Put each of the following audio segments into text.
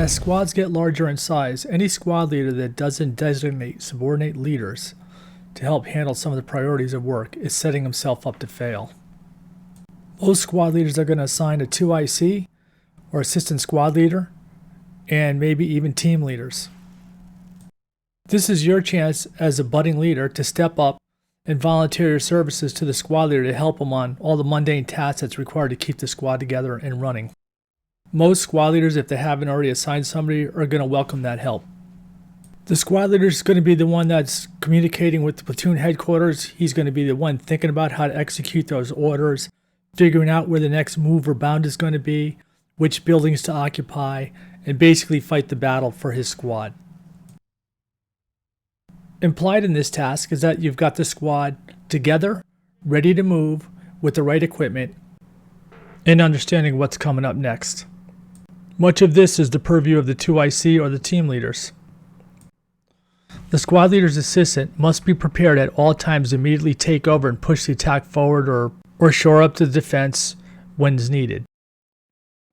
As squads get larger in size, any squad leader that doesn't designate subordinate leaders to help handle some of the priorities of work is setting himself up to fail. Most squad leaders are going to assign a 2IC or assistant squad leader and maybe even team leaders. This is your chance as a budding leader to step up and volunteer your services to the squad leader to help them on all the mundane tasks that's required to keep the squad together and running. Most squad leaders, if they haven't already assigned somebody, are going to welcome that help. The squad leader is going to be the one that's communicating with the platoon headquarters. He's going to be the one thinking about how to execute those orders, figuring out where the next move or bound is going to be, which buildings to occupy, and basically fight the battle for his squad. Implied in this task is that you've got the squad together, ready to move, with the right equipment, and understanding what's coming up next. Much of this is the purview of the 2IC or the team leaders. The squad leader's assistant must be prepared at all times to immediately take over and push the attack forward or shore up the defense when is needed.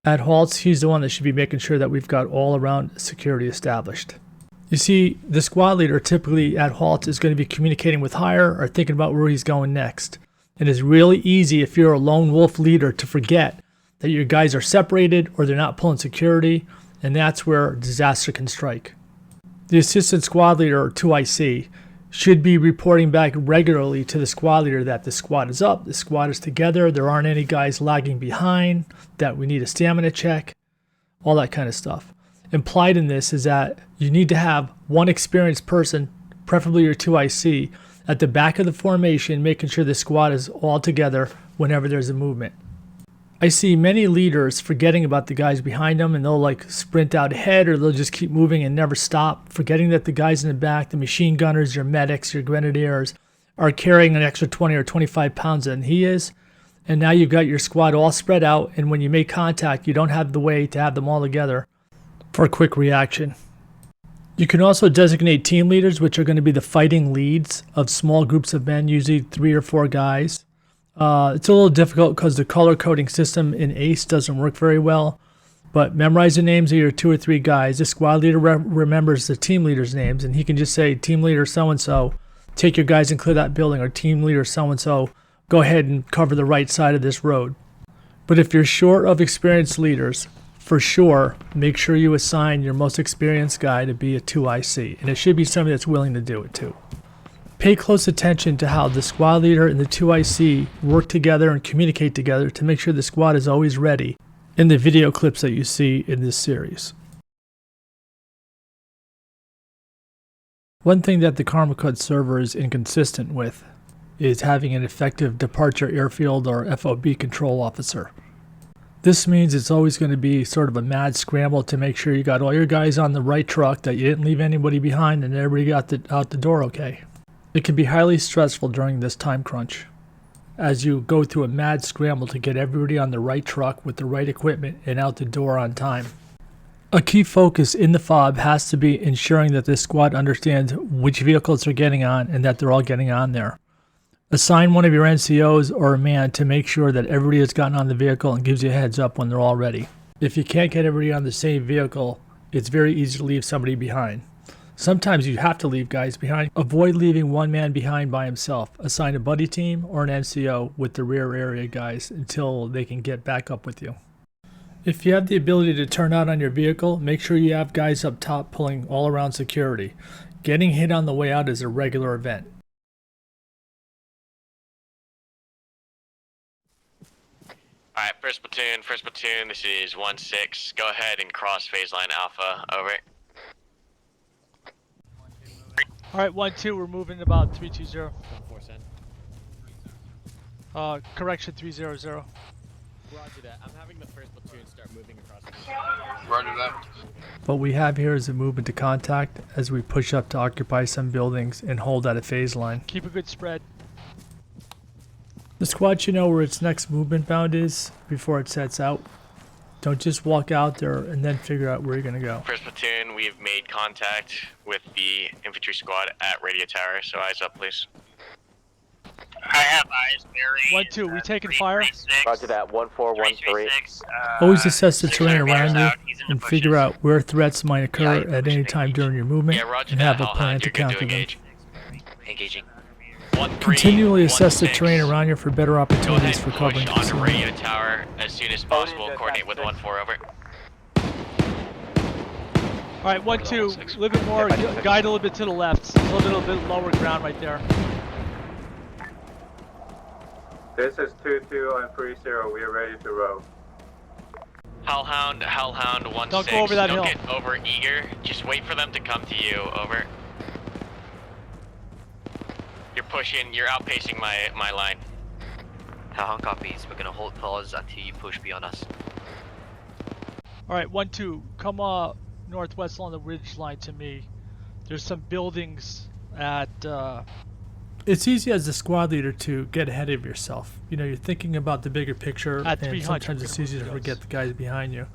At halts, he's the one that should be making sure that we've got all around security established. You see, the squad leader typically at halts is going to be communicating with higher or thinking about where he's going next. And it's really easy if you're a lone wolf leader to forget that your guys are separated or they're not pulling security, and that's where disaster can strike. The assistant squad leader, or 2IC, should be reporting back regularly to the squad leader that the squad is up, the squad is together, there aren't any guys lagging behind, that we need a stamina check, all that kind of stuff. Implied in this is that you need to have one experienced person, preferably your 2IC, at the back of the formation, making sure the squad is all together whenever there's a movement. I see many leaders forgetting about the guys behind them, and they'll like sprint out ahead, or they'll just keep moving and never stop, forgetting that the guys in the back, the machine gunners, your medics, your grenadiers, are carrying an extra 20 or 25 pounds than he is. And now you've got your squad all spread out, and when you make contact, you don't have the way to have them all together for a quick reaction. You can also designate team leaders, which are going to be the fighting leads of small groups of men, usually 3 or 4 guys. It's a little difficult because the color coding system in ACE doesn't work very well, but memorize the names of your 2 or 3 guys. The squad leader remembers the team leader's names, and he can just say, team leader so-and-so, take your guys and clear that building, or team leader so-and-so, go ahead and cover the right side of this road. But if you're short of experienced leaders, for sure, make sure you assign your most experienced guy to be a 2IC, and it should be somebody that's willing to do it too. Pay close attention to how the squad leader and the 2IC work together and communicate together to make sure the squad is always ready in the video clips that you see in this series. One thing that the Karmakut server is inconsistent with is having an effective departure airfield or FOB control officer. This means it's always going to be sort of a mad scramble to make sure you got all your guys on the right truck, that you didn't leave anybody behind, and everybody got out the door okay. It can be highly stressful during this time crunch, as you go through a mad scramble to get everybody on the right truck with the right equipment and out the door on time. A key focus in the FOB has to be ensuring that this squad understands which vehicles they're getting on and that they're all getting on there. Assign one of your NCOs or a man to make sure that everybody has gotten on the vehicle and gives you a heads up when they're all ready. If you can't get everybody on the same vehicle, it's very easy to leave somebody behind. Sometimes you have to leave guys behind. Avoid leaving one man behind by himself. Assign a buddy team or an NCO with the rear area guys until they can get back up with you. If you have the ability to turn out on your vehicle, make sure you have guys up top pulling all around security. Getting hit on the way out is a regular event. Alright, first platoon, this is 1-6. Go ahead and cross phase line Alpha, over. Alright, 1-2, we're moving about 320. Correction 300. Roger that. I'm having the first platoon start moving across the Roger that. What we have here is a movement to contact as we push up to occupy some buildings and hold at a phase line. Keep a good spread. The squad should know where its next movement bound is before it sets out. Don't just walk out there and then figure out where you're going to go. First platoon, we have made contact with the infantry squad at radio tower, so eyes up please. I have eyes, Barry. 1-2, we taking fire? Roger that. 1413. Always assess the terrain around you and bushes. figure out where threats might occur Yeah, at any time during your movement, Yeah, roger and that. have a Hellhound, plan to you're good counter to them. engage. Engaging. 1-3, Continually assess the 1-6. terrain around you for better Go ahead opportunities and for push covering. onto radio tower as soon as possible. Coordinate with 1-4 over. Alright, 1-2, a little bit more, guide a little bit to the left. A little bit lower ground right there. This is 2-2 and 3-0. We are ready to row. Hellhound, 1-6. Don't go over that hill. Don't get over eager. Just wait for them to come to you. Over. You're pushing. You're outpacing my line. Hellhound copies. We're gonna hold pause until you push beyond us. Alright, 1-2, come northwest along the ridge line to me. There's some buildings at It's easy as a squad leader to get ahead of yourself. You know, you're thinking about the bigger picture, At and 300, sometimes we're it's gonna easy to move forget those. the guys behind you.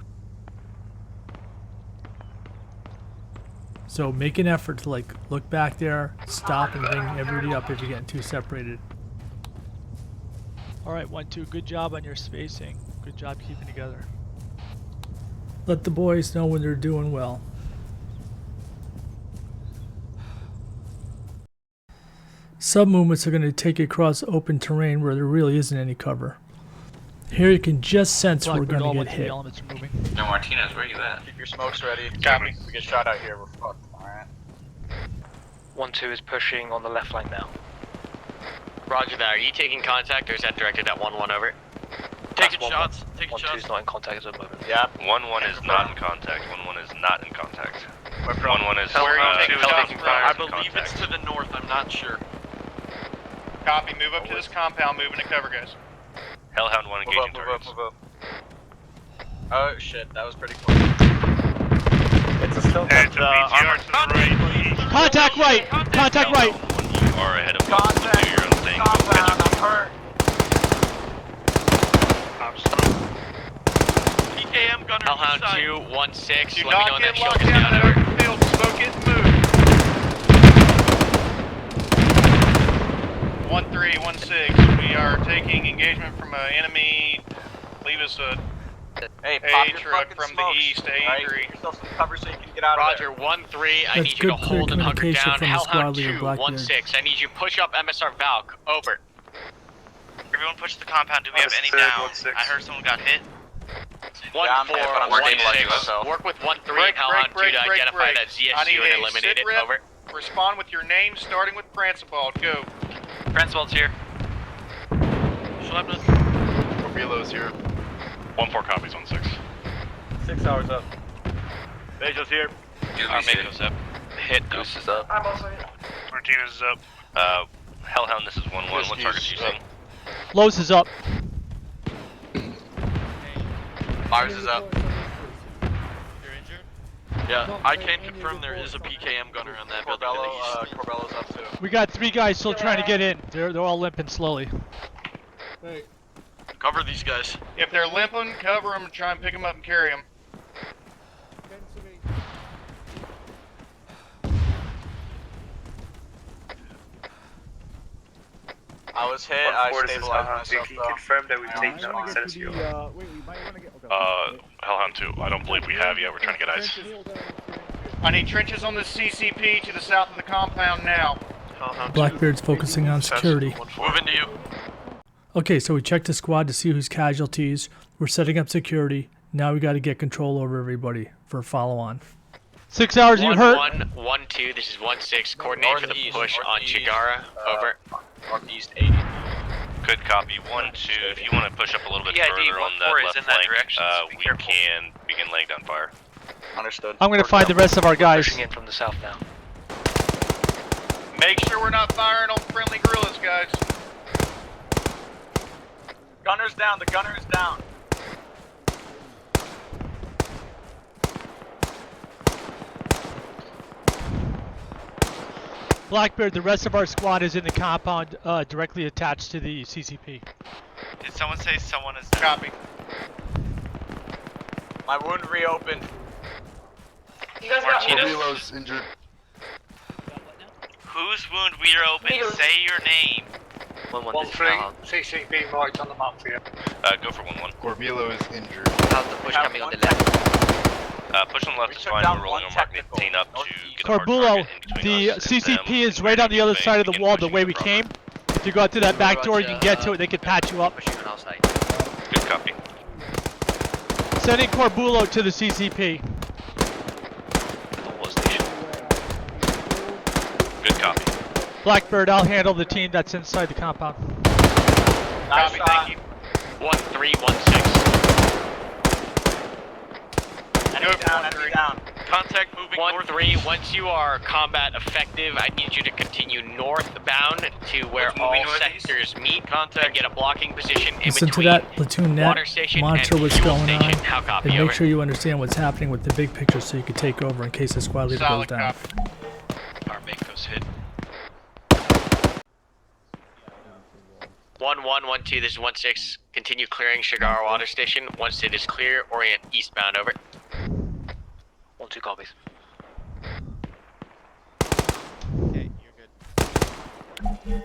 So make an effort to like look back there, stop, and bring everybody up if you're getting too separated. Alright, 1-2, good job on your spacing. Good job keeping together. Let the boys know when they're doing well. Sub movements are going to take you across open terrain where there really isn't any cover. Here you can just sense we're Blackbird, all going to 1-2, get the hit. elements are moving. No, Martinez, where you at? Keep your smokes ready. Copy. We get shot out here, we're fucked. Alright. 1-2 is pushing on the left line now. Roger that. Are you taking contact or is that directed at 1-1 over? Taking shots. 1-2 is not in contact at the moment. Yep. 1-1 is not in contact. 1-1 is not in contact. We're from 1-1 is Where are you taking shots taking from? fire. I believe it's to the north. I'm not sure. Copy, move up to this compound, move into cover, guys. Hellhound 1 Move engaging up, targets. move up. Oh shit, that was pretty close. It's a still It's BTR to the right. Contact right! Contact right! You are ahead of us. Do your own thing. Compound, I'm hurt. PKM gunner. Hellhound 2-1-6. Do Let me not know when get that shield locked comes down down. in Over. open field. Smoke it and move. 1-3-1-6. We are taking engagement from an enemy. Leave us a Hey, pop your truck fucking from smokes, the east, alright? A3. Give yourself some cover so you can get out Roger, of there. 1-3. I That's need you to good, clear hold and hunker communication down. from the squad Hellhound leader, Blackbeard. 2-1-6. I need you to push up MSR Valk. Over. Everyone push the compound. Do we have any down? I heard someone got hit. 1-4, I'm hit, but I'm stabilizing 1-6. myself. Work with 1-3 Break, and Hellhound 2 break, to break, identify break. that I need ZSU and a eliminate sit it. rep. Over. Respond with your name, starting with Principal. Go. Francois here. Reloads here. 1-4 copies 1-6. 6 hours up. Bezos here. Mako's up. Hit Goose is up. I'm also hit. Martinez is up. Hellhound, this is 1-1. What targets are you seeing? Lowe's is up. Mars is up. Yeah, I can confirm there is a PKM gunner on that building to the east. Corbello's up too. We got 3 guys still trying to get in. They're all limping slowly. Cover these guys. If they're limping, cover them and try and pick them up and carry them. I was hit, I stabilized myself though. Confirm that we've taken out Asensio. Hellhound 2. I don't believe we have yet. We're trying to get ice. I need trenches on the CCP to the south of the compound now. Blackbeard's focusing on security. Move into you. Okay, so we checked the squad to see who's casualties. We're setting up security. Now we got to get control over everybody for follow-on. 6 hours, you hurt? 1-1-1-2. This is 1-6. Coordinate for the push on Chigara. Over. Northeast 80. Good copy. 1-2. If you want to push up a little bit Yeah, further on that 1-4 is left in that flank, direction, so be we careful. can begin laying down fire. Understood. I'm gonna find the rest of our guys. Pushing in from the south now. Make sure we're not firing on friendly guerrillas, guys. Gunner's down, the gunner is down. Blackbeard, the rest of our squad is in the compound directly attached to the CCP. Did someone say someone is down? Copy. My wound reopened. Martinez? injured. Whose wound we are open? Say your name. 1-1, this is Hellhound. CCP marked on the map for you. Go for 1-1. Corvillo is injured. How's the push coming on the left? Push on the left We is took fine. down We're rolling one on Mark technical. 19 up to Northeast. get a hard Corbulo, target in between the us and CCP them. is right on the other Moving, side of the begin wall the pushing way the we proper. came. If you go out through that back door, you can get to it. They can patch you up. Pushing on our side. Good copy. Sending Corbulo to the CCP. Wall station. Good copy. Blackbird, I'll handle the team that's inside the compound. Copy, thank you. 1316. Go for 1-3. Down. Contact moving north. 1-3. Once you are combat effective, I need you to continue northbound to where What's all moving northeast? sectors meet. Contact. Get a blocking position in Listen to between that platoon water net, station monitor and what's fuel going station. on, How copy? and make Over. sure you understand what's happening with the big picture so you can take over in case the squad leader goes Solid down. copy. Our Mako's hit. 1112. This is 16. Continue clearing Shigara Water Station. Once it is clear, orient eastbound. Over. 1-2 copies. Okay, you're good.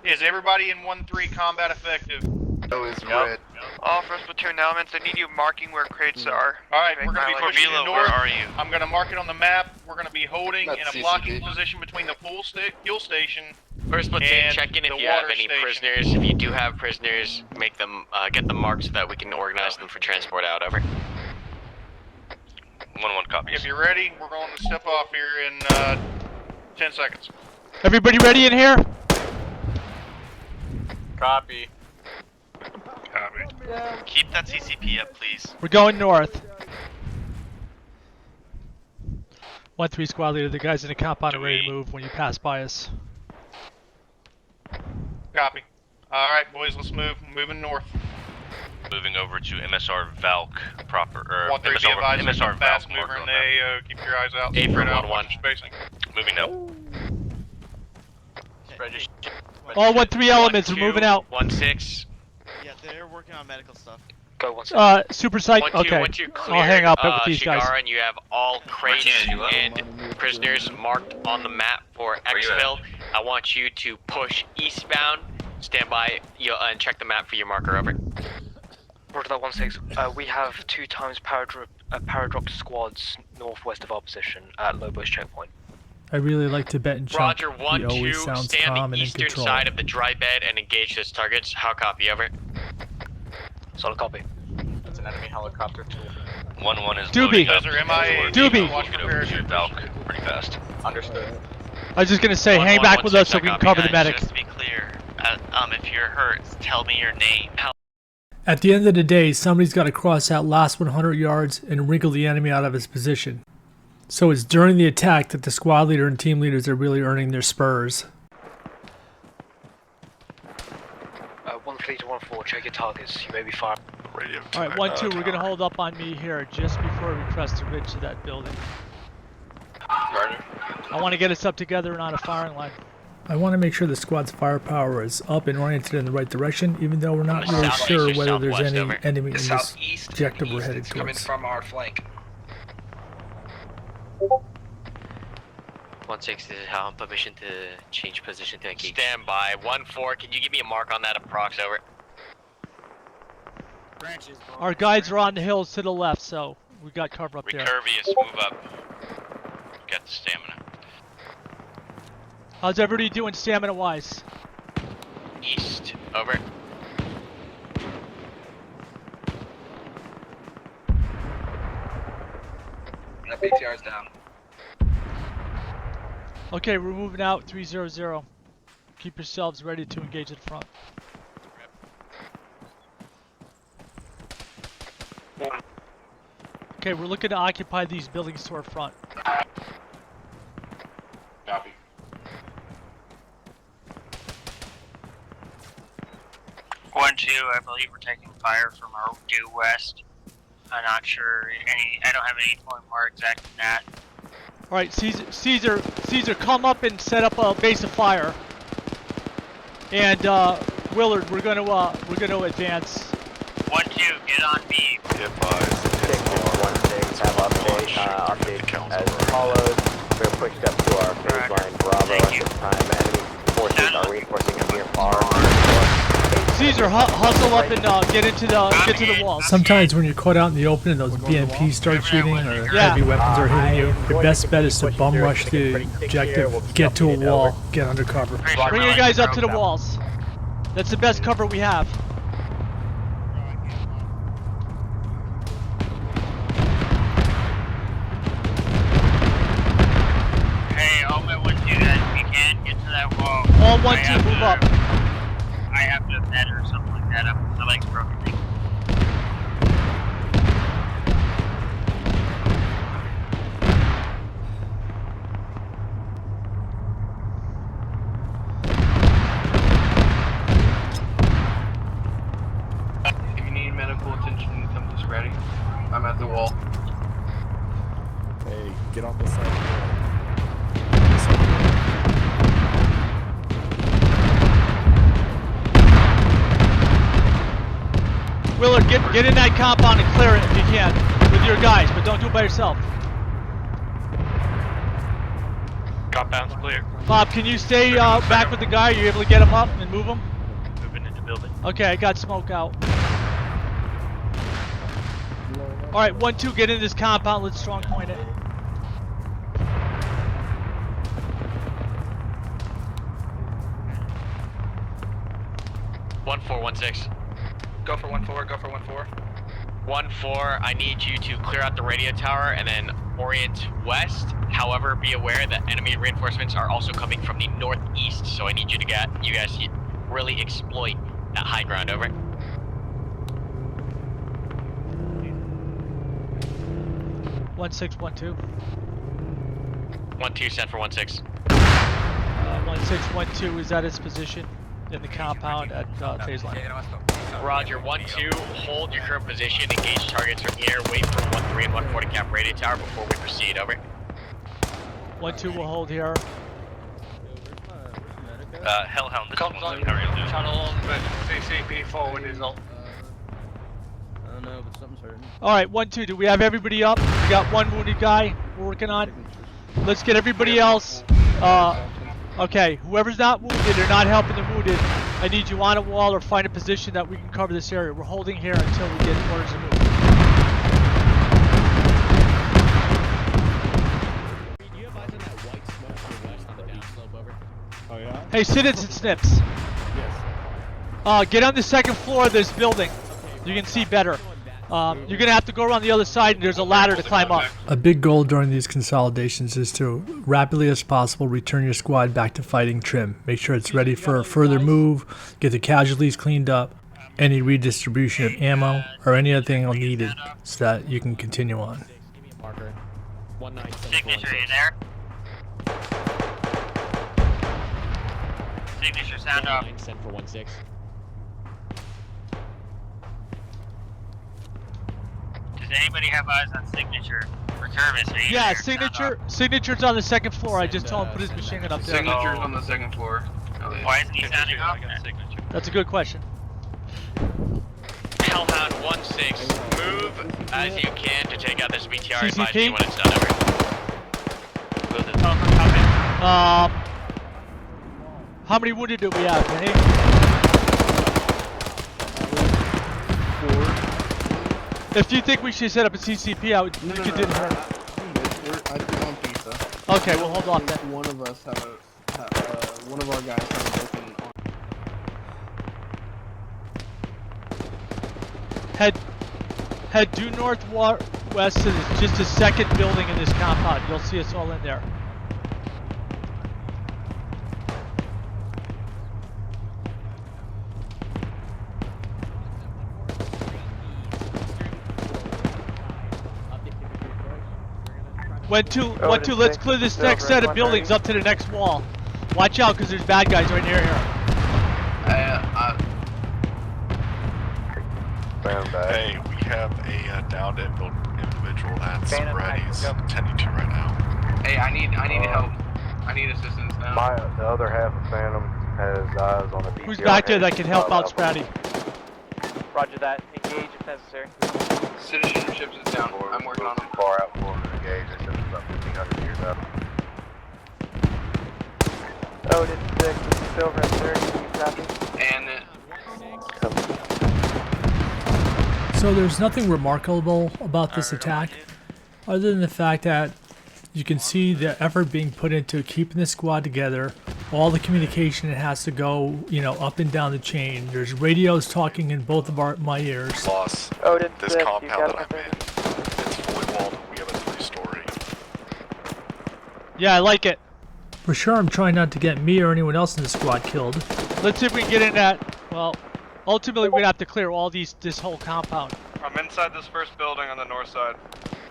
Is everybody in 1-3 combat effective? Corvillo is red. All first platoon elements, I need you marking where crates are. Alright, we're gonna be pushing Corvillo, north. where are you? I'm gonna mark it on the map. We're gonna be holding That's in a CCP. blocking position between the fuel station. First platoon, And check in if the you have water any station. prisoners. If you do have prisoners, make them get them marked so that we can organize them for transport out. Over. 1-1 copies. If you're ready, we're going to step off here in 10 seconds. Everybody ready in here? Copy. Keep that CCP up, please. We're going north. 1-3 squad leader, the guys in the compound are ready to move when you pass by us. Copy. Alright, boys, let's move. Moving north. Moving over to MSR Valk proper, or 1-3 be advised, there's MSR a fast Valk mover marker in on the that. AO. Keep your eyes out. A for Spread out, 1-1. watch your spacing. Moving now. All 1-3 elements are moving out. 16. Yeah, they're working on medical stuff. Go 1-6. Super psych. 1-2. Okay. Once you're cleared, I'll hang up with these Shigara, guys. and you have all crates and prisoners marked on the map for exfil. I want you to push eastbound. Stand by and check the map for your marker. Over. Roger that 1-6. We have 2 times paradropped squads northwest of our position at Lobo's checkpoint. I really like Tibetan Chunk. Roger, He 1-2. always sounds Stay on calm the and in eastern control. side of the dry bed and engage those targets. How copy? Over. Solid copy. That's an enemy helicopter too. 1-1 is Doobie. loading up. Those are MIA. Doobie. Watch Get for over to parachute. Valk pretty fast. Understood. I was just gonna say, hang 1-1, back with us so 1-6, we can copy. cover the Guys, medics. just to be clear, if you're hurt, tell me your name. At the end of the day, somebody's got to cross that last 100 yards and wrinkle the enemy out of his position. So it's during the attack that the squad leader and team leaders are really earning their spurs. 1-3 to 1-4, check your targets. You may be fired. Alright, 1-2, we're gonna hold up on me here just before we crest the ridge to that building. I want to get us up together and on a firing line. I want to make sure the squad's firepower is up and oriented in the right direction, even though we're not really Southeast sure or whether there's southwest, any over. enemy in The this southeast objective and we're east headed is coming towards. from our flank. 1-6, this is how I'm permission to change position to engage. Stand by. 1-4. Can you give me a mark on that approx? Over. Our guides are on the hills to the left, so we got cover up there. Recurvius, move up. Got the stamina. How's everybody doing stamina wise? East. Over. That BTR's down. Okay, we're moving out 300. Keep yourselves ready to engage at the front. Okay, we're looking to occupy these buildings to our front. Copy. One, two, I believe we're taking fire from our due west. I'm not sure I don't have any point more exact than that. Alright, Caesar, come up and set up a base of fire. And Willard, we're gonna advance. 1-2, get on me. Update as follows. We're pushed up to our baseline Bravo at this time. Enemy forces are reinforcing Caesar, hustle up and get to the walls. Sometimes when you're caught out in the open and those BMPs start shooting or heavy weapons are hitting you, your best bet is to bum rush the objective, get to a wall, get under cover. Bring your guys up to the walls. That's the best cover we have. Hey, all my 1-2 guys, if you can, get to that wall. All 1-2, move up. I have to bed or something like that. My leg's broken. If you need medical attention, come to Scratty. I'm at the wall. Hey, get off the side. Willard, get in that compound and clear it if you can with your guys, but don't do it by yourself. Compound's clear. Bob, can you stay back with the guy? Are you able to get him up and move him? Moving into building. Okay, I got smoke out. Alright, 1-2, get in this compound. Let's strong point it. One 416. Go for 1-4, go for 1-4. 1-4, I need you to clear out the radio tower and then orient west. However, be aware that enemy reinforcements are also coming from the northeast, so I need you guys really exploit that high ground. Over. 1-6-1-2. 1-2, send for 1-6. 1-6-1-2 is at its position in the compound at phase line. Roger, 1-2, hold your current position, engage targets from here, wait for 1-3 and 1-4 to cap radio tower before we proceed. Over. 1-2 will hold here. Hellhound, this one's on channel CCP forward is on. I don't know, but something's hurting. Alright, 1-2, do we have everybody up? We got one wounded guy we're working on. Let's get everybody else. Okay, whoever's not wounded or not helping the wounded, I need you on a wall or find a position that we can cover this area. We're holding here until we get orders to move. Do you have eyes on that white smoke to the west on the downslope over? Oh yeah? Hey, citizens and snips. Yes. Get on the second floor of this building. You can see better. You're gonna have to go around the other side and there's a ladder to climb up. A big goal during these consolidations is to rapidly as possible return your squad back to fighting trim. Make sure it's ready for a further move, get the casualties cleaned up, any redistribution of ammo, or any other thing needed so that you can continue on. Give me a marker. 197. Signature, you there? Signature, sound off. Send for 1-6. Does anybody have eyes on signature? For Curvis, are you Yeah, there? signature's on the second floor. I just told him to put his machine gun up there. Signature's on the second floor. Why isn't he sounding off? That's a good question. Hellhound 1-6, move as you can to take out this BTR. Advise CCP? me when it's done. Over. Will the telephone come in? How many wounded do we have, Benny? If you think we should set up a CCP, I would. No, you could do I think on pizza. Okay, we'll hold off then. One of us one of our guys have a broken arm. Head due northwest to just the second building in this compound. You'll see us all in there. Went to, let's clear this next set of buildings up to the next wall. Watch out, because there's bad guys right near here. Hey, we have a downed individual at Sobrani's attending to right now. Hey, I need help. I need assistance now. The other half of Phantom has eyes on the BTR. Who's back there that can help out Spratty? Roger that. Engage if necessary. Citizenship is down. I'm working on it. Far out for the engage. It's just about 1,500 years out. Oh, this is Silver and 30. You copy? And So there's nothing remarkable about this attack, other than the fact that you can see the effort being put into keeping the squad together, all the communication that has to go, you know, up and down the chain. There's radios talking in both of my ears. Boss, this compound that I'm in, it's fully walled and we have a 3-story. Yeah, I like it. For sure, I'm trying not to get me or anyone else in the squad killed. Let's see if we can get in that. Well, ultimately we're gonna have to clear all this whole compound. I'm inside this first building on the north side.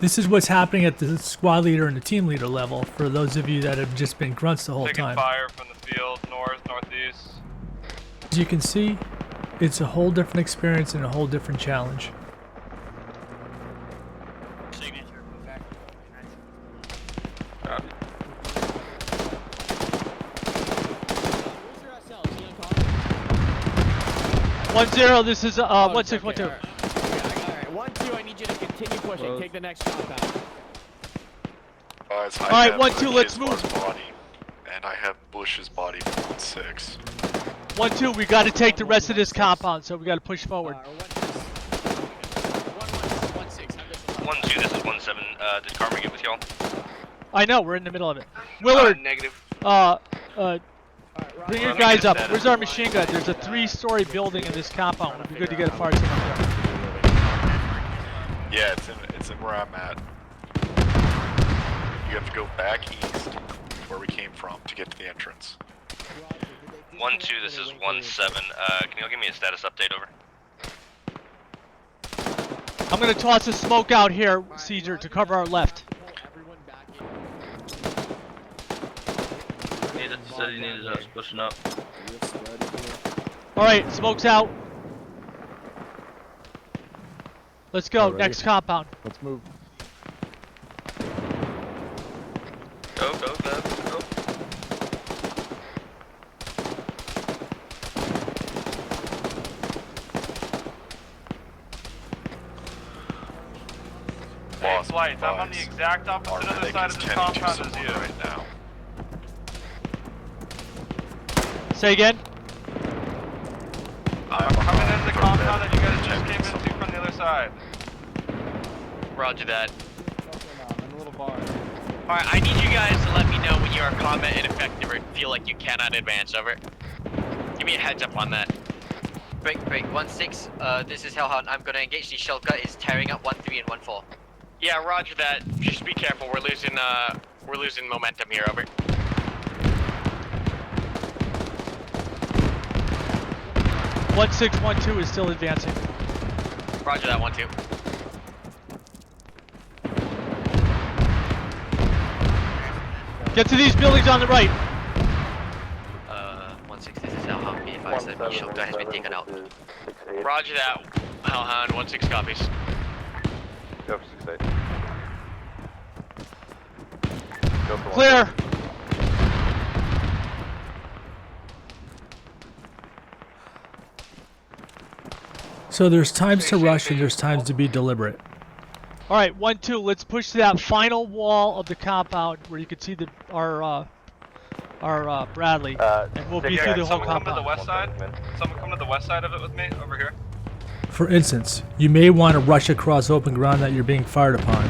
This is what's happening at the squad leader and the team leader level, for those of you that have just been grunts the whole Taking time. fire from the field, north, northeast. As you can see, it's a whole different experience and a whole different challenge. Signature, move back. 1-0, this is 1612. Alright, 1-2, I need you to continue pushing. Take the next compound. Alright, 1-2, let's move. Body, and I have Bush's body for 1-6. 1-2, we gotta take the rest of this compound, so we gotta push forward. 1-2, this is 1-7. Did Karma get with y'all? I know, we're in the middle of it. Willard, Negative. bring your guys up. Where's our machine gun? There's a 3-story building in this compound. It'd be good to get a fire team up there. Yeah, it's in where I'm at. You have to go back east where we came from to get to the entrance. 1-2, this is 1-7. Can you give me a status update over? I'm gonna toss a smoke out here, Caesar, to cover our left. Needed us pushing up. Alright, smoke's out. Let's go, next compound. Let's move. Go, go, go, go. Hey, Flight, I'm on the exact opposite other side of this compound as you. Right now. Say again? I'm coming into the compound that you guys just came into from the other side. Roger that. Alright, I need you guys to let me know when you are combat ineffective or feel like you cannot advance, over. Give me a heads up on that. Break, 1-6, this is Hellhound. I'm gonna engage the shelter. It's tearing up 1-3 and 1-4. Yeah, roger that. Just be careful, we're losing momentum here, over. One 6-1-2 is still advancing. Roger that, 1-2. Get to these buildings on the right. 1-6, this is Hellhound. Be advised that the shelter has been taken out. Roger that, Hellhound. 1-6 copies. Go for 6-8. Go for Clear. So there's times to rush and there's times to be deliberate. Alright, 1-2, let's push to that final wall of the compound where you can see our Bradley, and we'll be through the whole Someone come to the compound. west side. Someone come to the west side of it with me, over here. For instance, you may want to rush across open ground that you're being fired upon.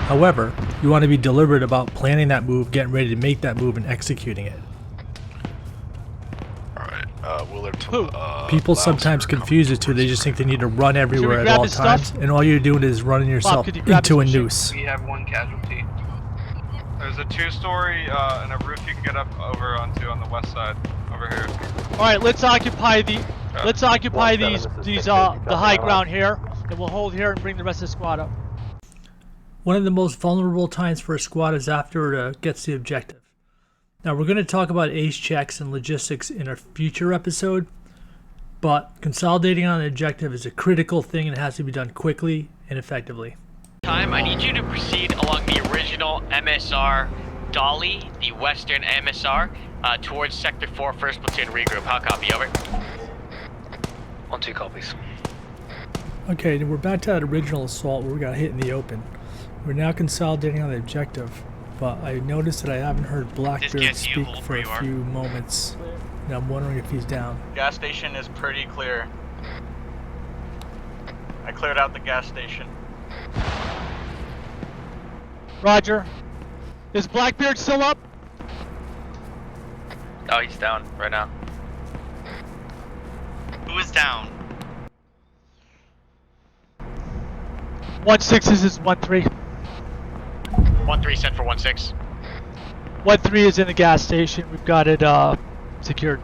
However, you want to be deliberate about planning that move, getting ready to make that move, and executing it. Willard, People sometimes confuse the two. They just think they need to run everywhere at all times, and all you're doing is running yourself into a noose. We have one casualty. There's a 2-story and a roof you can get up over onto on the west side, over here. All right, let's occupy the high ground here, and we'll hold here and bring the rest of the squad up. One of the most vulnerable times for a squad is after it gets the objective. Now we're going to talk about ace checks and logistics in a future episode, but consolidating on an objective is a critical thing and it has to be done quickly and effectively. I need you to proceed along the original MSR Dolly, the western MSR, towards Sector 4, 1st Platoon regroup. How copy, over? 1-2 copies. Okay, we're back to that original assault where we got hit in the open. We're now consolidating on the objective, but I noticed that I haven't heard Blackbeard speak for a few moments, and I'm wondering if he's down. Gas station is pretty clear. I cleared out the gas station. Roger. Is Blackbeard still up? Oh, he's down right now. Who is down? 1-6, this is 1-3. 1-3 sent for 1-6. 1-3 is in the gas station. We've got it secured.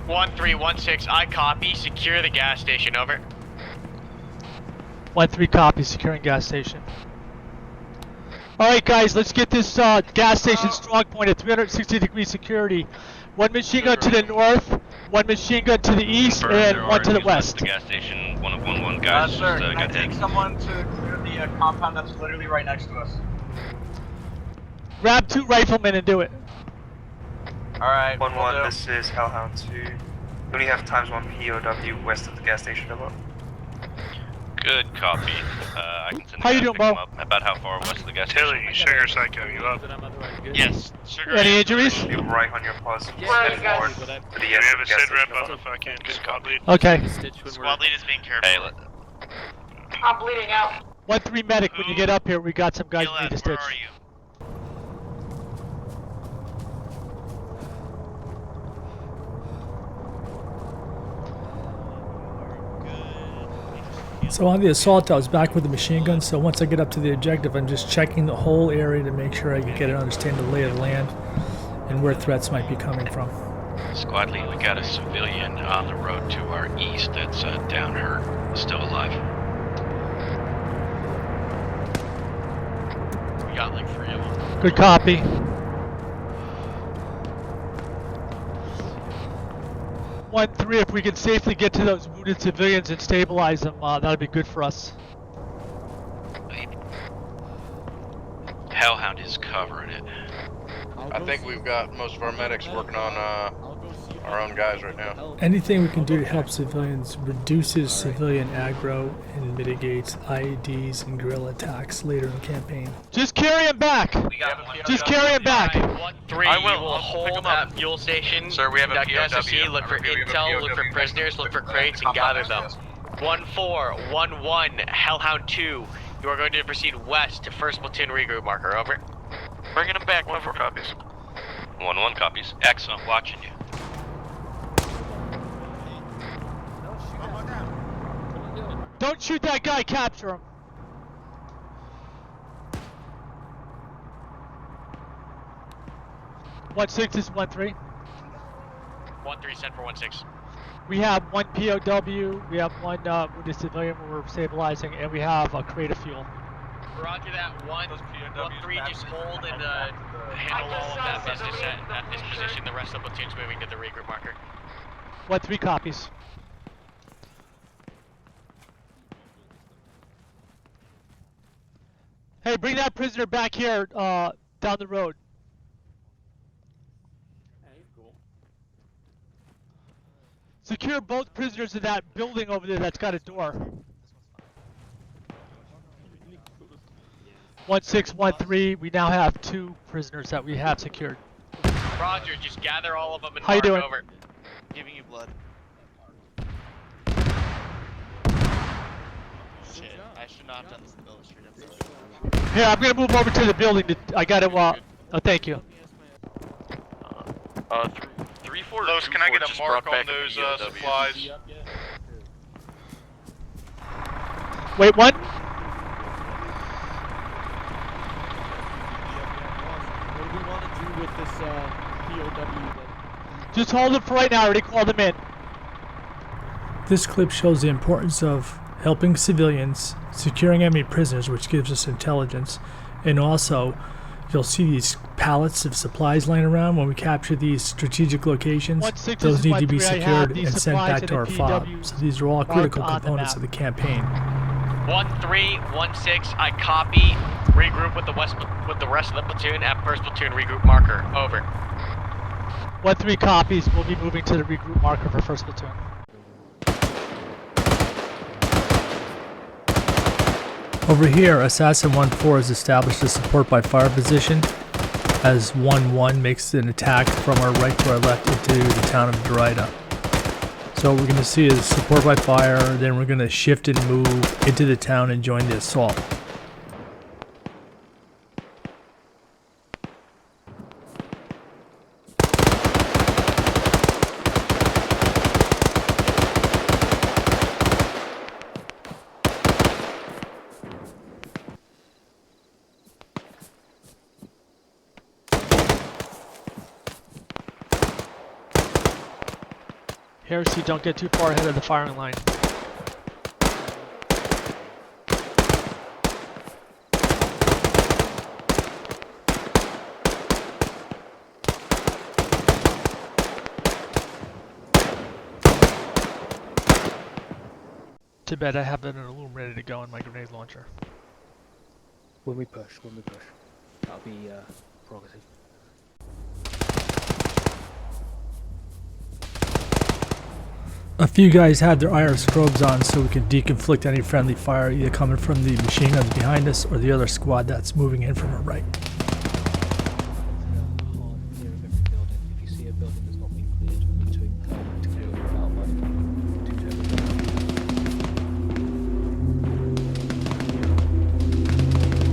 1-3-1-6, I copy. Secure the gas station, over. 1-3 copy, securing gas station. Alright guys, let's get this gas station strong point at 360-degree security. One machine gun to the north, one machine gun to the east, and one to the west. The gas station, 1-1-1 guys. Sir, can I got take hit. someone to clear the compound that's literally right next to us? Grab 2 riflemen and do it. Alright, 1-1, this is Hellhound 2. We only have times 1 POW west of the gas station, over. Good copy. I can send How you the doing, guy to pick Bo? him up. About how far west of the gas station? Tilly, Sugar Psycho, you up? Yes. Sugar. Any injuries? Be right on your pause. Yeah, Head forward. but I- To the We yes have of a the gas SID station, rep over. up if I can. Squad lead. Okay. Squad lead is being careful. Hey, I'm bleeding out. 1-3 medic, when you get up here, we got some guys who need a Where stitch. are you? So on the assault, I was back with the machine gun, so once I get up to the objective, I'm just checking the whole area to make sure I can get an understanding of the lay of the land and where threats might be coming from. squad lead, we got a civilian on the road to our east that's down hurt, still alive. We got like 3 of them. Good copy. One, 3, if we can safely get to those wounded civilians and stabilize them, that'll be good for us. Hellhound is covering it. I think we've got most of our medics working on our own guys right now. Anything we can do to help civilians reduces civilian aggro and mitigates IEDs and guerrilla attacks later in the campaign. Just carry him back! Just carry him back! 1-3, I will. you will I'll hold pick 'em that up. fuel station. Sir, we have a Conduct POW. SSE, look for We have a intel, look for POW. prisoners, look for crates, and gather them. 1-4, 1-1, Hellhound 2. You are going to proceed west to 1st Platoon regroup marker, over. Bringing them back, 1-4 copies. 1-1 copies. Excellent, watching you. Don't shoot that guy, capture him! One 6 is 1-3. 1-3 sent for 1-6. We have 1 POW, we have 1 wounded civilian we're stabilizing, and we have a crate of fuel. Roger that. 1-3, just hold and handle all of that business at this position. The rest of the platoon's moving to the regroup marker. 1-3 copies. Hey, bring that prisoner back here, down the road. Secure both prisoners in that building over there that's got a door. 1-6-1-3, we now have 2 prisoners that we have secured. Roger, just gather all of them and How you mark doing? over. Giving you blood. Shit, I should not have done this in the middle of the street, I'm sorry. Here, I'm gonna move over to the building. I got it. Oh, thank you. 3-4. Los, can I get a mark on those supplies? Wait, what? What do we want to do with this POW then? Just hold them for right now. I already called them in. This clip shows the importance of helping civilians, securing enemy prisoners, which gives us intelligence, and also you'll see these pallets of supplies laying around. When we capture these strategic locations, 1-6 those is need to be 1-3. I have secured these and sent supplies back in to the our fob. PW So these are all marked critical on the components map. of the campaign. 1-3, 1-6, I copy. Regroup with the rest of the platoon at 1st Platoon regroup marker. Over. 1-3 copies. We'll be moving to the regroup marker for 1st Platoon. Over here, Assassin 1-4 has established a support by fire position as 1-1 makes an attack from our right to our left into the town of Derrida. So what we're going to see is support by fire, then we're going to shift and move into the town and join the assault. Heresy, don't get too far ahead of the firing line. Too bad I have an loom ready to go in my grenade launcher. When we push, that'll be prerogative. A few guys had their IR scrubs on so we can deconflict any friendly fire either coming from the machine guns behind us or the other squad that's moving in from our right. If you see a building that's not been cleared, we need to clear it without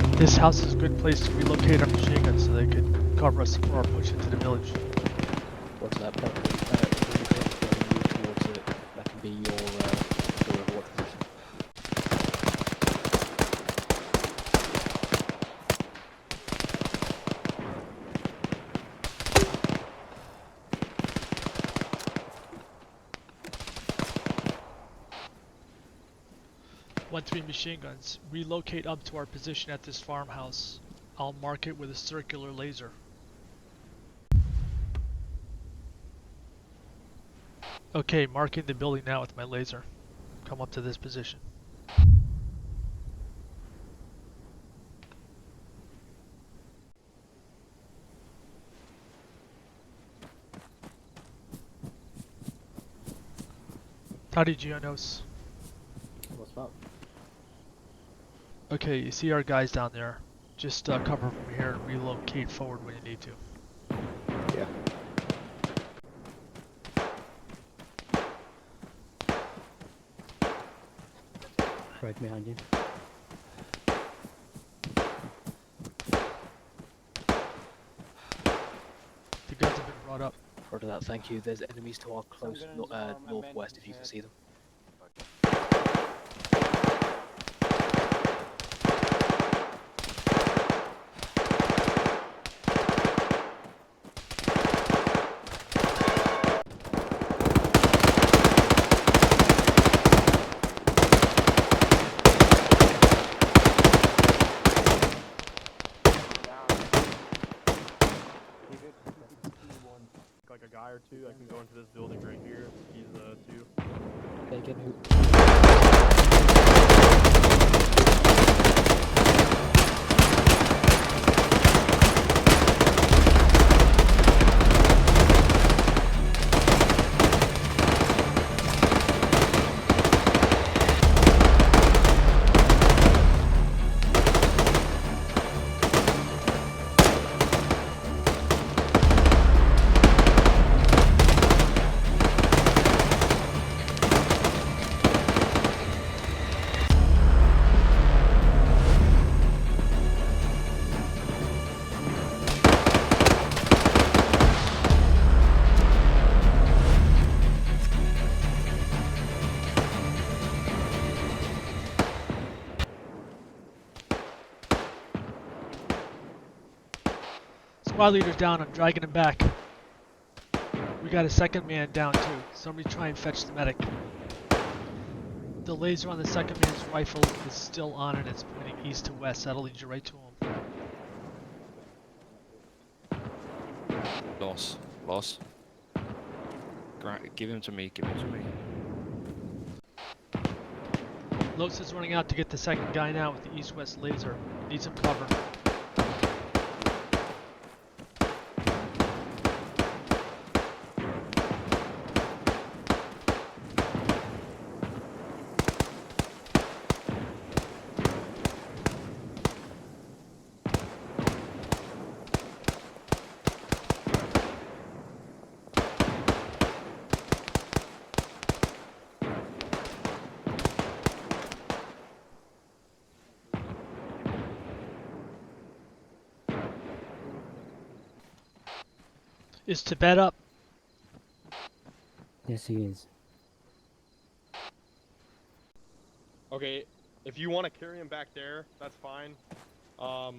like This house is a good place to relocate our machine guns so they could cover us for our push into the village. What's that? That can be your watch position. One 3 machine guns. Relocate up to our position at this farmhouse. I'll mark it with a circular laser. Okay, marking the building now with my laser. Come up to this position. Howdy, Gianos. What's up? Okay, you see our guys down there. Just cover from here and relocate forward when you need to. Yeah. Right behind you. The guns have been brought up. Roger that, thank you. There's enemies to our close northwest if you can see them. Like a guy or two, I can go into this building right here. He's 2. Bacon who? Squad leader's down, I'm dragging him back. We got a second man down too. Somebody try and fetch the medic. The laser on the second man's rifle is still on and it's pointing east to west. That'll lead you right to him. Boss. Give him to me, Los is running out to get the second guy now with the east-west laser. Need some cover. Is Tibet up? Yes, he is. Okay, if you want to carry him back there, that's fine. Because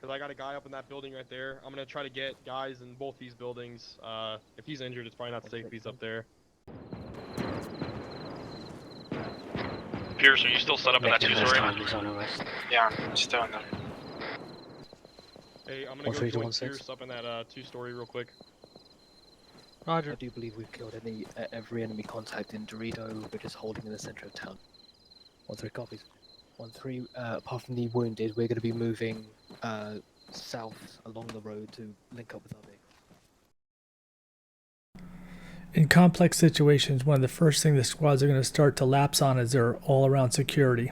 I got a guy up in that building right there. I'm going to try to get guys in both these buildings. If he's injured, it's probably not safe if he's up there. Pierce, are you still set up in that two-story? Yeah, I'm still in there. Hey, I'm going to go join Pierce up in that two-story real quick. Roger. I do believe we've killed every enemy contact in Dorito. We're just holding in the center of town. 1-3 copies. 1-3, apart from the wounded, we're going to be moving south along the road to link up with our vehicles. In complex situations, one of the first things the squads are going to start to lapse on is their all-around security.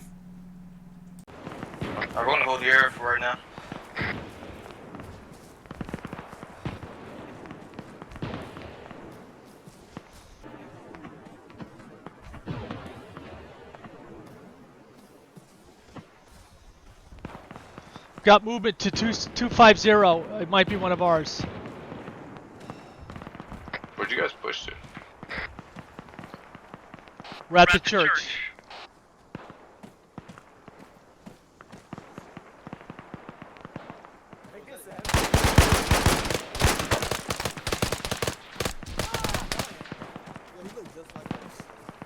Everyone hold the air for right now. Got movement to 250. It might be one of ours. Where'd you guys push to? We're at the church.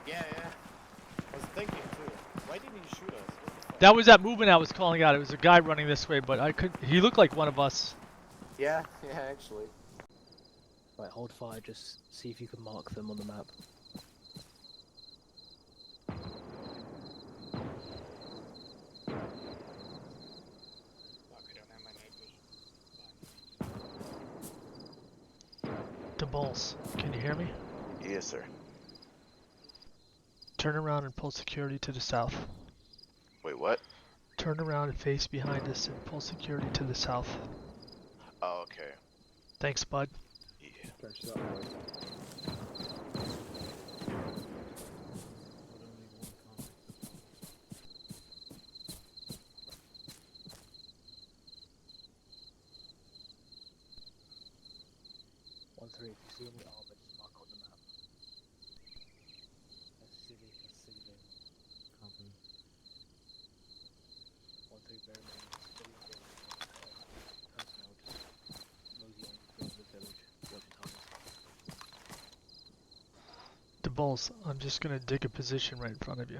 Yeah. I was thinking too. Why didn't he shoot us? That was that movement I was calling out. It was a guy running this way, but he looked like one of us. Yeah, actually. Right, hold fire, just see if you can mark them on the map. The balls. Can you hear me? Yes, sir. Turn around and pull security to the south. Wait, what? Turn around and face behind us and pull security to the south. Oh, okay. Thanks, bud. Yeah. If you see any armor, just mark on the map. That's civilian. Copy. 1-3, bear in mind, civilian personnel just mosey on through the village. Watch your timing. The balls. I'm just gonna dig a position right in front of you.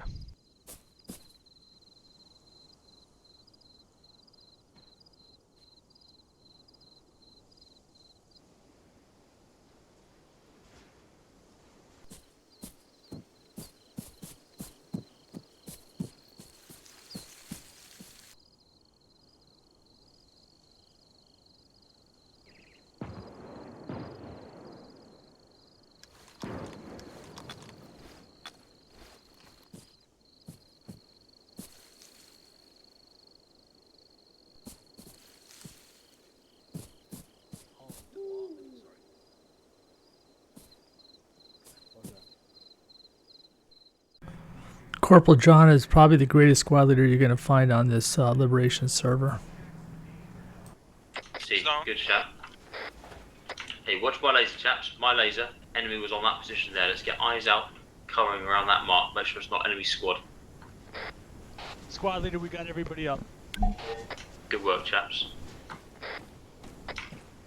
Corporal John is probably the greatest squad leader you're going to find on this Liberation server. See, good shot. Hey, watch my laser, chaps. My laser. Enemy was on that position there. Let's get eyes out, covering around that mark. Make sure it's not enemy squad. Squad leader, we got everybody up. Good work, chaps.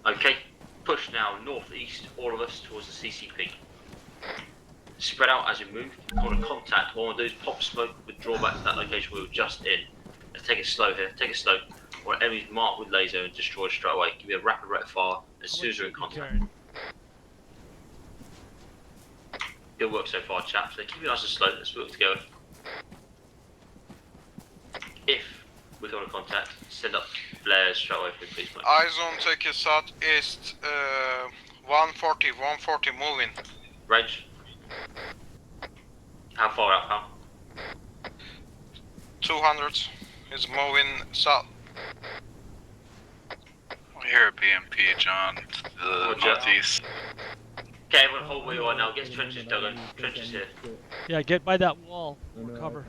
Okay, push now northeast, all of us towards the CCP. Spread out as we move. On a contact, what I want to do is pop smoke, withdraw back to that location we were just in. Let's take it slow here, take it slow. Or enemies marked with laser and destroy straight away. Give me a rapid rate of fire as soon as you're in contact. Good work so far, chaps. So keep it nice and slow, let's work together. If we come in contact, send up flares straight away for me, please, mate. Eyes on, take a southeast, 140 moving. Range? How far out, pal? 200 is moving south. We hear a BMP, John, to the northeast. Okay, everyone hold where you are now. Get to trenches, Duggan. Trenches here. Yeah, get by that wall. Cover.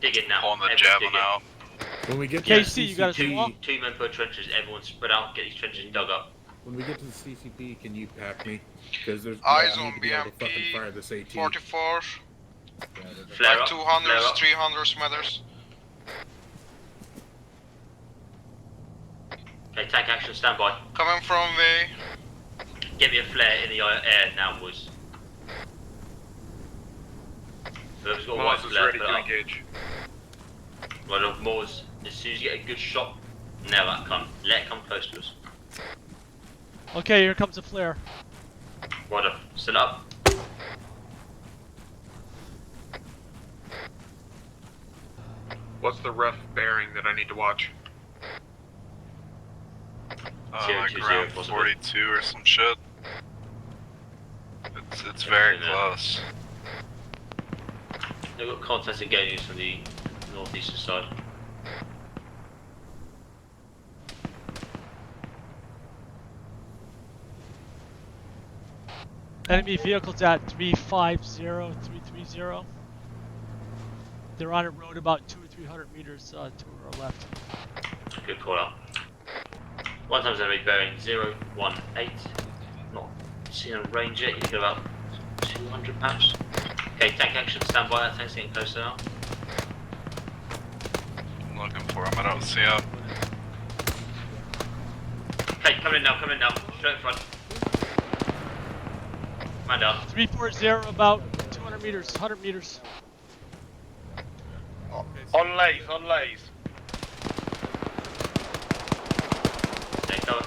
Dig in now. Pulling the Everyone javelin dig in. out. When we get KC, you got a small? 2 men per trenches. Everyone spread out. Get these trenches dug up. When we get to the CCP, can you pack me? Because there's Eyes I need on to be able to fucking BMP. fire this AT. 44. Flare Like up, 200s, flare up. 300s meters. Okay, tank action, stand by. Coming from the. Get me a flare in the air now, boys. Whoever's got a white Mars is flare, ready put to it up. engage. Right on, Moors. As soon as you get a good shot, nail that cunt. Let it come close to us. Okay, here comes a flare. Right up. Set up. What's the ref bearing that I need to watch? Like around 42 or some shit. It's very close. They've got contacts again from the northeastern side. Enemy vehicles at 350, 330. They're on a road about 200 or 300 meters to our left. Good call out. One time's enemy bearing 018. Not seeing a range yet, you get about 200 perhaps. Okay, tank action, stand by, that tank's getting closer now. I'm looking for him, I don't see him. Okay, coming in now, straight in front. Man down. 340 about 200 meters, 100 meters. On lays, on lays. Take cover.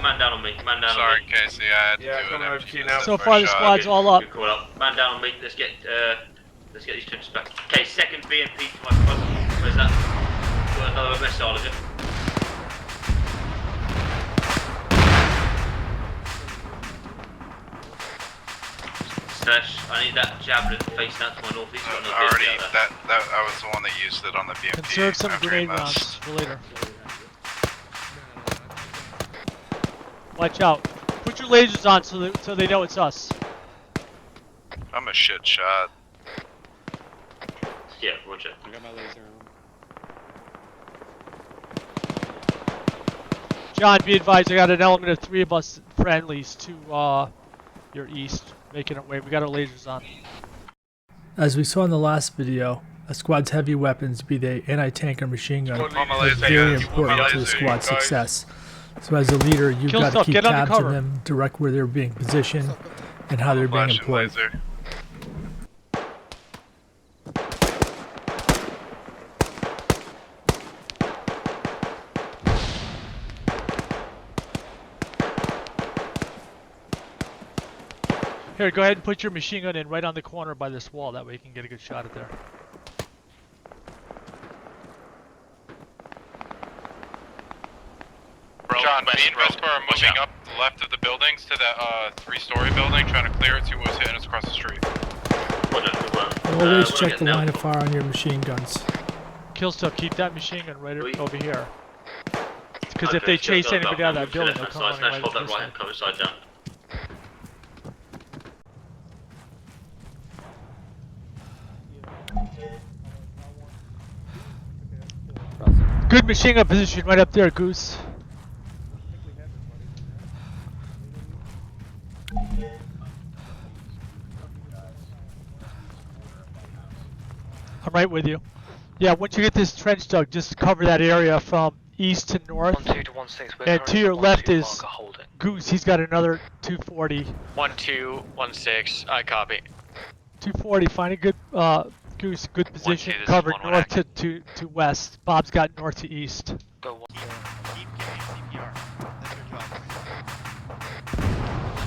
Man down on me, man down Sorry, on me. Casey, I had to do it after you So far the squad's all up. Good call up. Man down on me, let's get these trenches back. Okay, second BMP to my front. Where's that? Got another missile, is it? Slash, I need that javelin facing out to my northeast. Already, I was the one that used it on the BMP. Conserve some after grenade he missed. rounds for later. Watch out. Put your lasers on so they know it's us. I'm a shit shot. Yeah, roger. I got my laser on. John, be advised, I got an element of 3 of us friendlies to your east, making our way. We got our lasers on. As we saw in the last video, a squad's heavy weapons, be they anti-tank or machine gun, is very important to the squad's success. So as a leader, you've got to keep tabs on them, direct where they're being positioned, and how they're being employed. Here, go ahead and put your machine gun in right on the corner by this wall. That way you can get a good shot at there. John, me and Vespa are moving up the left of the buildings to the 3-story building, trying to clear it, see what's hitting us across the street. Always check the line of fire on your machine guns. Killstuff, keep that machine gun right over here. Because if they chase anybody out of that building, they'll come running right hold that this right way. hand cover side down. Good machine gun position right up there, Goose. I'm right with you. Yeah, once you get this trench dug, just cover that area from east to north. 12 to 16, And to your left is Goose. He's got another 240. 1216, I copy. 240. Find a good Goose, good position. this is Cover 1-1 north to west. Bob's got north to east. Go one. Keep giving CPR. That's your job.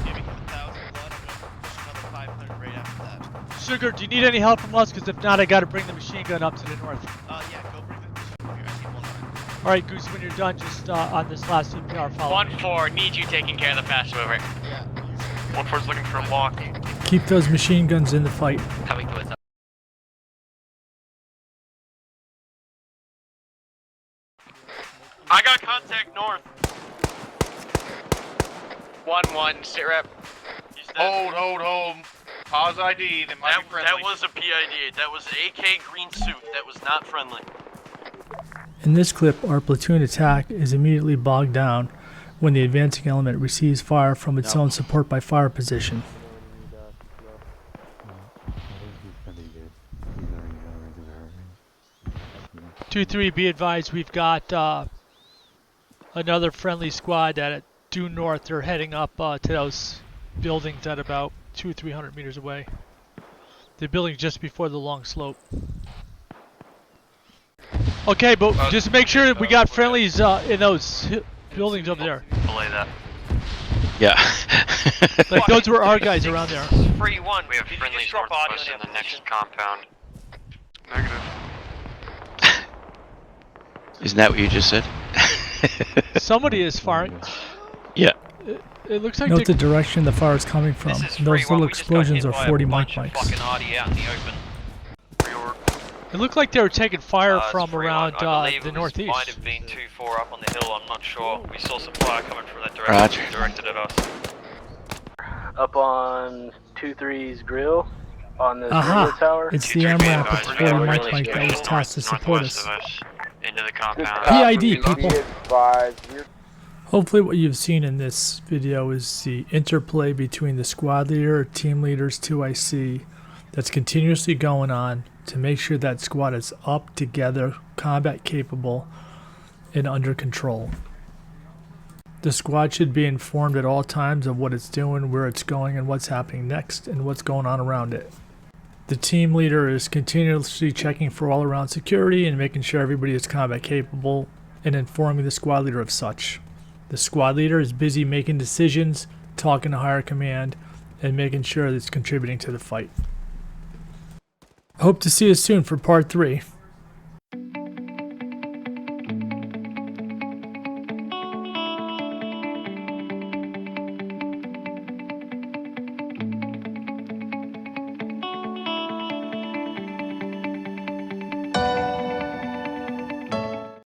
Give me 1,000 blood. I'm gonna push another 500 right after that. Sugar, do you need any help from us? Because if not, I got to bring the machine gun up to the north. Yeah, go bring the machine gun here. I see one. All right, Goose, when you're done, just on this last CPR, follow. 1-4, need you taking care of the fast mover. Yeah. 1-4's looking for a lock. Keep those machine guns in the fight. Coming to us. I got contact north. 1-1, sit rep. Hold. Pause ID. They might be friendly. That was a PID. That was AK green suit. That was not friendly. In this clip, our platoon attack is immediately bogged down when the advancing element receives fire from its own support by fire position. 2-3, be advised, we've got another friendly squad at due north. They're heading up to those buildings at about 200-300 meters away. The building just before the long slope. Okay, but just make sure we got friendlies in those buildings over there. Belay that. Yeah. Like those were our guys around there. 3-1. We have friendlies northwest in the next compound. Negative. Isn't that what you just said? Somebody is firing. Yeah. It looks like Note the direction the fire is coming from. Those little explosions are 40 mic mics. It looked like they were taking fire from around the northeast. Might have been 2-4 up on the hill, I'm not sure. We saw some fire coming from that direction, directed at us. Up on 2-3's grill, on the radio Aha! tower. It's the MRAP with the 40 mic mic that was tasked to support us. Into the compound. PID, people! Hopefully what you've seen in this video is the interplay between the squad leader, team leaders, 2IC, that's continuously going on to make sure that squad is up, together, combat capable, and under control. The squad should be informed at all times of what it's doing, where it's going, and what's happening next, and what's going on around it. The team leader is continuously checking for all-around security and making sure everybody is combat capable and informing the squad leader of such. The squad leader is busy making decisions, talking to higher command, and making sure that it's contributing to the fight. Hope to see you soon for part 3.